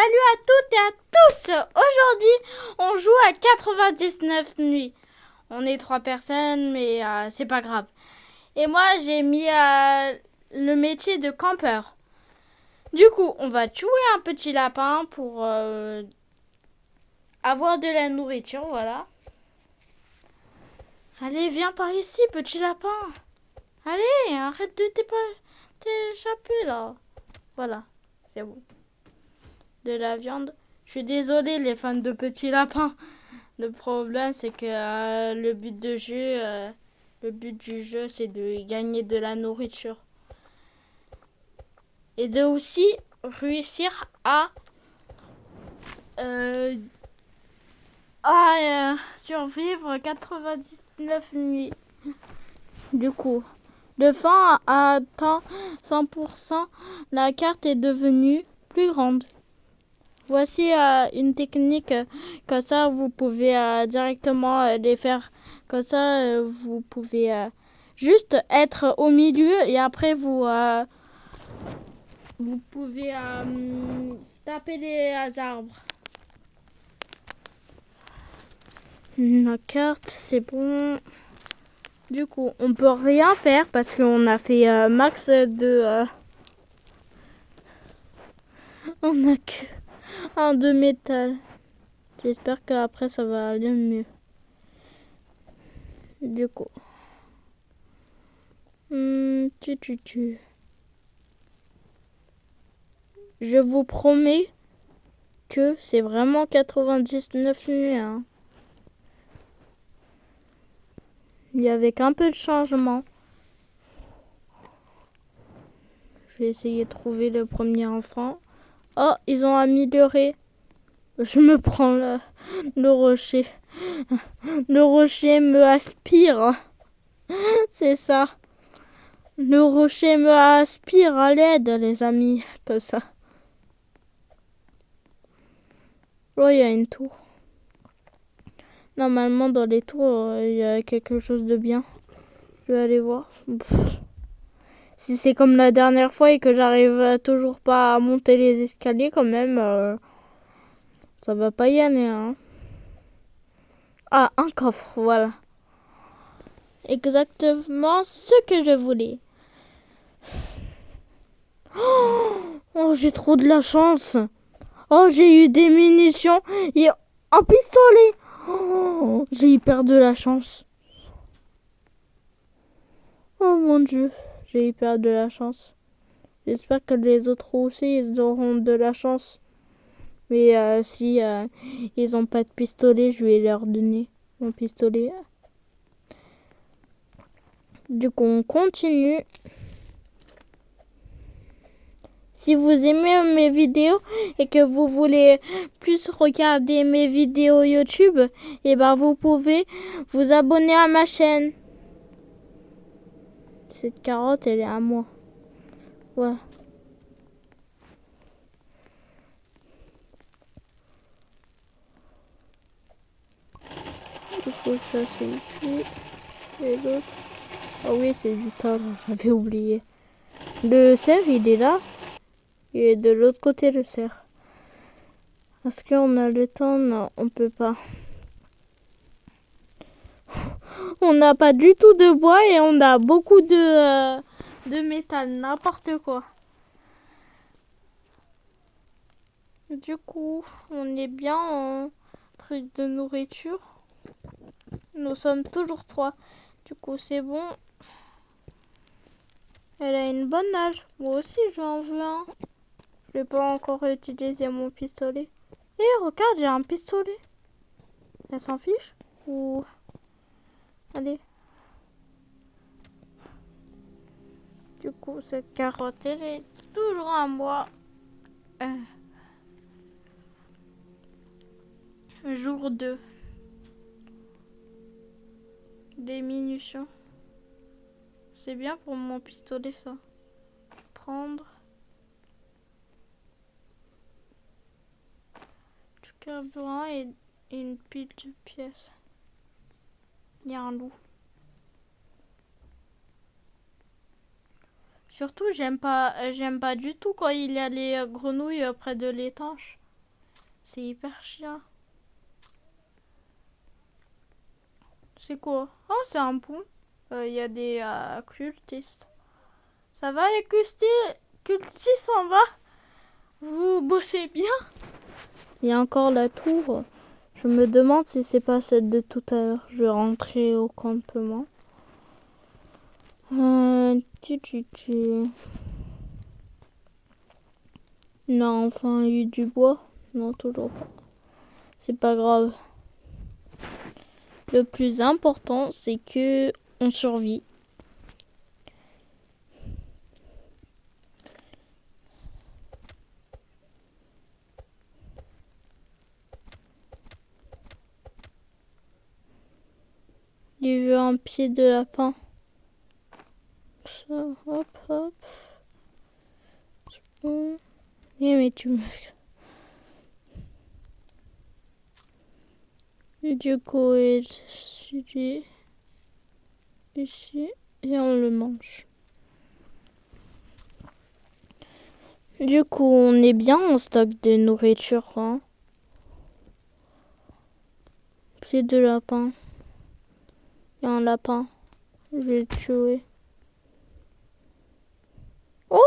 Salut à toutes et à tous. Aujourd'hui, on joue à 99 nuits. On est 3 personnes, mais c'est pas grave. Et moi, j'ai mis le métier de campeur. Du coup, on va tuer un petit lapin pour avoir de la nourriture, voilà. Allez, viens par ici, petit lapin. Allez, arrête de t'échapper là. Voilà, c'est bon. De la viande. Je suis désolée, les fans de petits lapins. Le problème, c'est que le but du jeu, c'est de gagner de la nourriture et de aussi réussir euh, à survivre 99 nuits. Du coup, le fin a atteint 100%. La carte est devenue plus grande. Voici une technique, comme ça vous pouvez directement les faire. Comme ça vous pouvez juste être au milieu et après vous pouvez taper les arbres. La carte, c'est bon. Du coup, on peut rien faire parce qu'on a fait max de... on a que un de métal. J'espère qu'après ça va aller mieux. Du coup. Je vous promets que c'est vraiment 99 nuits. Hein. Il y avait qu'un peu de changement. Je vais essayer de trouver le premier enfant. Oh, ils ont amélioré. Je me prends le rocher. Le rocher me aspire. C'est ça. Le rocher me aspire à l'aide, les amis. Comme ça. Oh, il y a une tour. Normalement, dans les tours, il y a quelque chose de bien. Je vais aller voir. Si c'est comme la dernière fois et que j'arrive toujours pas à monter les escaliers, quand même, ça va pas y aller. Hein. Ah, un coffre, voilà. Exactement ce que je voulais. Oh, j'ai trop de la chance. Oh, j'ai eu des munitions et un pistolet. Oh, j'ai hyper de la chance. Oh mon dieu, j'ai hyper de la chance. J'espère que les autres aussi, ils auront de la chance. Mais si ils ont pas de pistolet, je vais leur donner mon pistolet. Du coup, on continue. Si vous aimez mes vidéos et que vous voulez plus regarder mes vidéos YouTube, et ben vous pouvez vous abonner à ma chaîne. Cette carotte, elle est à moi. Voilà. Du coup, ça c'est ici. Et l'autre. Ah oui, c'est du table, j'avais oublié. Le cerf, il est là. Il est de l'autre côté, le cerf. Est-ce qu'on a le temps? Non, on peut pas. On n'a pas du tout de bois et on a beaucoup de métal, n'importe quoi. Du coup, on est bien en truc de nourriture. Nous sommes toujours 3. Du coup, c'est bon. Elle a une bonne nage. Moi aussi, j'en veux un. Je vais pas encore utiliser mon pistolet. Eh, regarde, j'ai un pistolet. Elle s'en fiche? Ou... Allez. Du coup, cette carotte, elle est toujours à moi. Jour 2. Des munitions. C'est bien pour mon pistolet, ça. Prendre. Du carburant et une pile de pièces. Il y a un loup. Surtout, j'aime pas du tout quand il y a les grenouilles près de l'étanche. C'est hyper chiant. C'est quoi? Oh, c'est un pont. Il y a des cultistes. Ça va les cultistes en bas? Vous bossez bien? Il y a encore la tour. Je me demande si c'est pas celle de tout à l'heure. Je vais rentrer au campement. Non, enfin, il y a eu du bois. Non, toujours pas. C'est pas grave. Le plus important, c'est que on survit. J'ai vu un pied de lapin. Ça, hop, hop. Bon. Mais tu me... Du coup, ici, et on le mange. Du coup, on est bien en stock de nourriture, hein. Pied de lapin. Il y a un lapin. Je vais le tuer. Oh!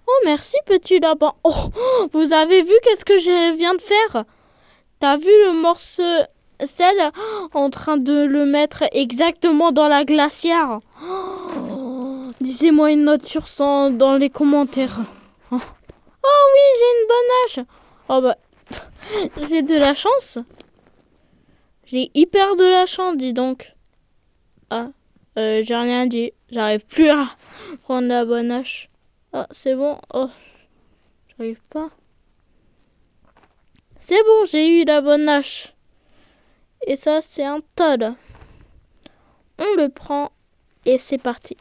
Oh, merci, petit lapin. Oh, vous avez vu qu'est-ce que je viens de faire? T'as vu le morceau sel en train de le mettre exactement dans la glacière? Oh, disez-moi une note sur 100 dans les commentaires. Oh, oui, j'ai une bonne hache. Oh bah, j'ai de la chance. J'ai hyper de la chance, dis donc. Ah, j'ai rien dit. J'arrive plus à prendre la bonne hache. Ah, c'est bon. Oh, j'arrive pas. C'est bon, j'ai eu la bonne hache. Et ça, c'est un Todd. On le prend et c'est parti.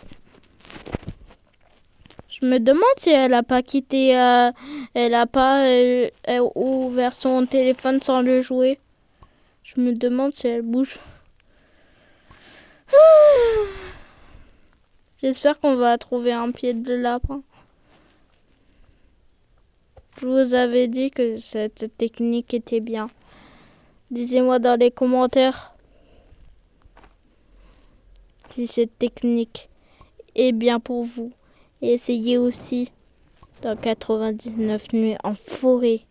Je me demande si elle a pas quitté, elle a pas ouvert son téléphone sans le jouer. Je me demande si elle bouge. J'espère qu'on va trouver un pied de lapin. Je vous avais dit que cette technique était bien. Dites-moi dans les commentaires si cette technique est bien pour vous. Et essayez aussi dans 99 nuits en forêt.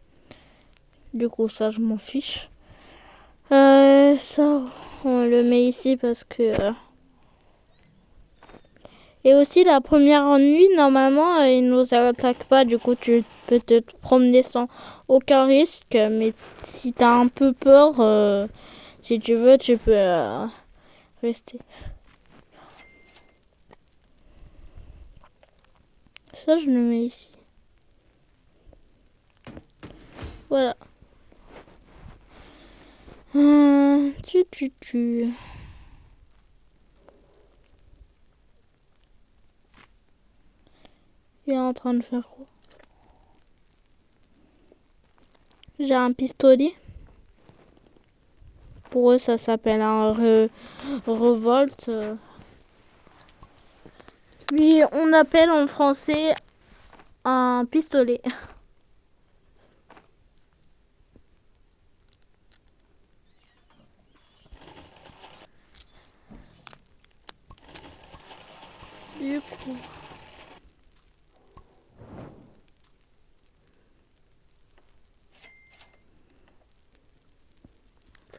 Du coup, ça, je m'en fiche. Ça, on le met ici parce que... Et aussi, la première nuit, normalement, il ne nous attaque pas. Du coup, tu peux te promener sans aucun risque. Mais si tu as un peu peur, si tu veux, tu peux rester. Ça, je le mets ici. Voilà. Tu. Il est en train de faire quoi? J'ai un pistolet. Pour eux, ça s'appelle un revolt. Lui, on appelle en français un pistolet. Du coup...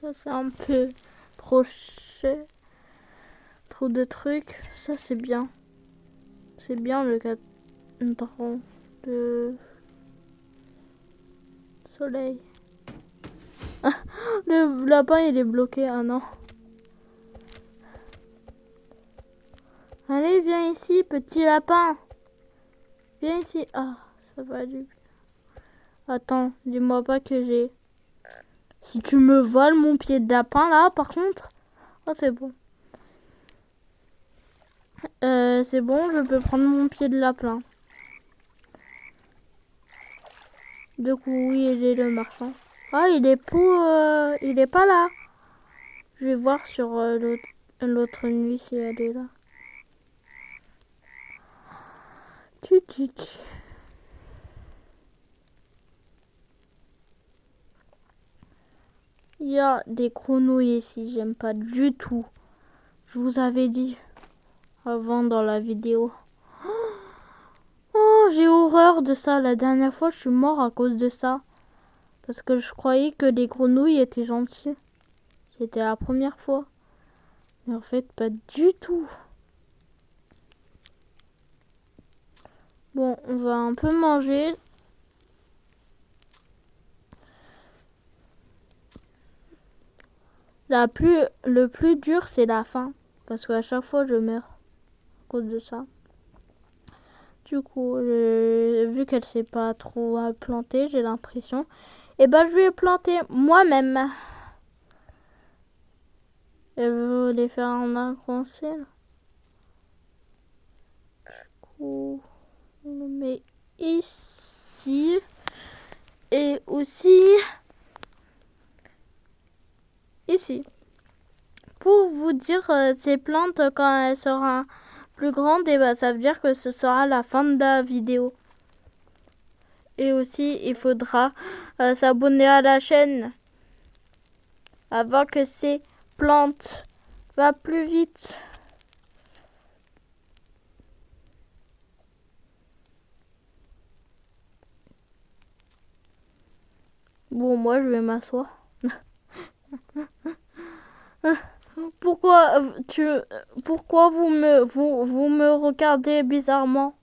Ça, c'est un peu trop cher. Trop de trucs. Ça, c'est bien. C'est bien le cadran de soleil. Ah, le lapin, il est bloqué. Ah non. Allez, viens ici, petit lapin. Viens ici. Ah, ça va du bien. Attends, dis-moi pas que j'ai... Si tu me voles mon pied de lapin, là, par contre... Oh, c'est bon. C'est bon, je peux prendre mon pied de lapin. Du coup, oui, il est le marchand. Ah, il est il est pas là. Je vais voir sur l'autre nuit si elle est là. Il y a des grenouilles ici, j'aime pas du tout. Je vous avais dit avant dans la vidéo. Oh, j'ai horreur de ça. La dernière fois, je suis mort à cause de ça. Parce que je croyais que les grenouilles étaient gentilles. C'était la première fois. Mais en fait, pas du tout. Bon, on va un peu manger. Le plus dur, c'est la faim. Parce qu'à chaque fois, je meurs à cause de ça. Du coup, vu qu'elle sait pas trop planter, j'ai l'impression. Et ben, je vais planter moi-même. Et vous voulez faire un arc-en-ciel. Du coup, on le met ici. Et aussi ici. Pour vous dire, ces plantes, quand elles seront plus grandes, et ben, ça veut dire que ce sera la fin de la vidéo. Et aussi, il faudra s'abonner à la chaîne avant que ces plantes va plus vite. Bon, moi, je vais m'asseoir. Pourquoi vous me regardez bizarrement?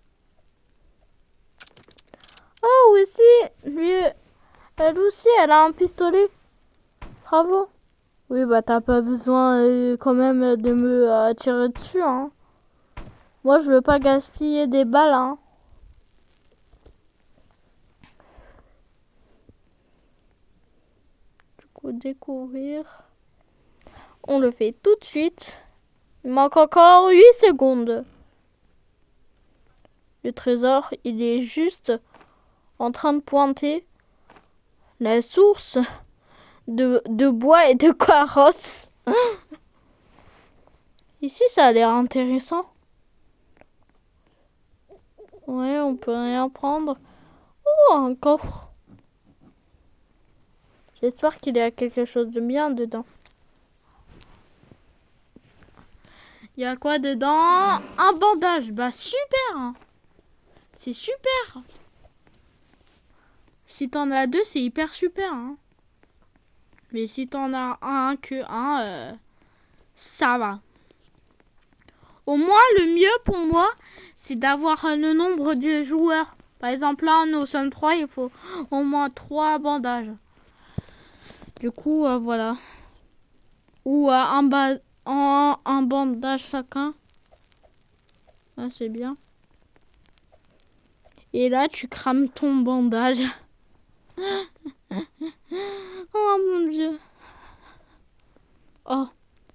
Oh, aussi, elle aussi, elle a un pistolet. Bravo. Oui, bah t'as pas besoin quand même de me tirer dessus, hein. Moi, je veux pas gaspiller des balles, hein. Du coup, découvrir. On le fait tout de suite. Il manque encore 8 secondes. Le trésor, il est juste en train de pointer la source de bois et de carrosse. Ici, ça a l'air intéressant. Ouais, on peut rien prendre. Oh, un coffre. J'espère qu'il y a quelque chose de bien dedans. Il y a quoi dedans? Un bandage. Bah, super. C'est super. Si t'en as deux, c'est hyper super. Hein. Mais si t'en as ça va. Au moins, le mieux pour moi, c'est d'avoir le nombre de joueurs. Par exemple, là, nous sommes 3, il faut au moins 3 bandages. Du coup, voilà. Ou un bandage chacun. Ah, c'est bien. Et là, tu crames ton bandage. Oh mon Dieu. Oh,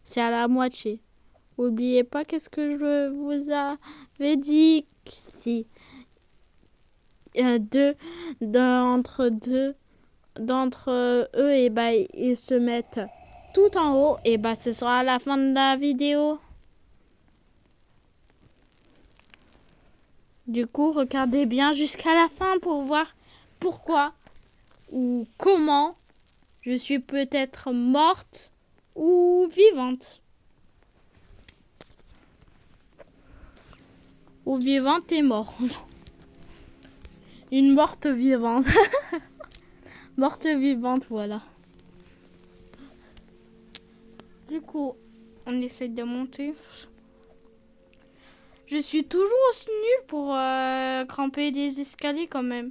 c'est à la moitié. N'oubliez pas qu'est-ce que je vous avais dit. Si d'entre eux, et bah, ils se mettent tout en haut, et bah, ce sera la fin de la vidéo. Du coup, regardez bien jusqu'à la fin pour voir pourquoi ou comment je suis peut-être morte ou vivante. Ou vivante et morte. Une morte vivante. Morte vivante, voilà. Du coup, on essaie de monter. Je suis toujours aussi nulle pour grimper des escaliers quand même.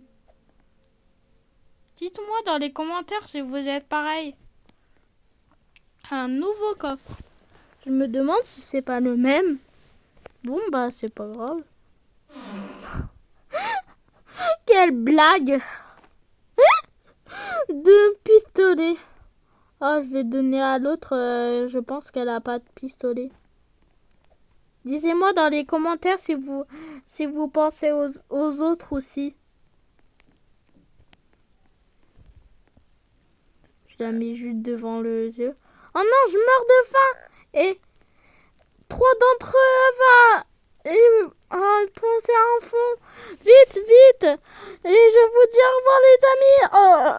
Dites-moi dans les commentaires si vous êtes pareil. Un nouveau coffre. Je me demande si c'est pas le même. Bon, bah, c'est pas grave. Quelle blague. Deux pistolets. Oh, je vais donner à l'autre. Je pense qu'elle a pas de pistolet. Dites-moi dans les commentaires si vous pensez aux autres aussi. Je la mets juste devant le yeux. Oh non, je meurs de faim. Et 3 d'entre eux pensez à un fond. Vite, vite. Et je vous dis au revoir les amis. Oh.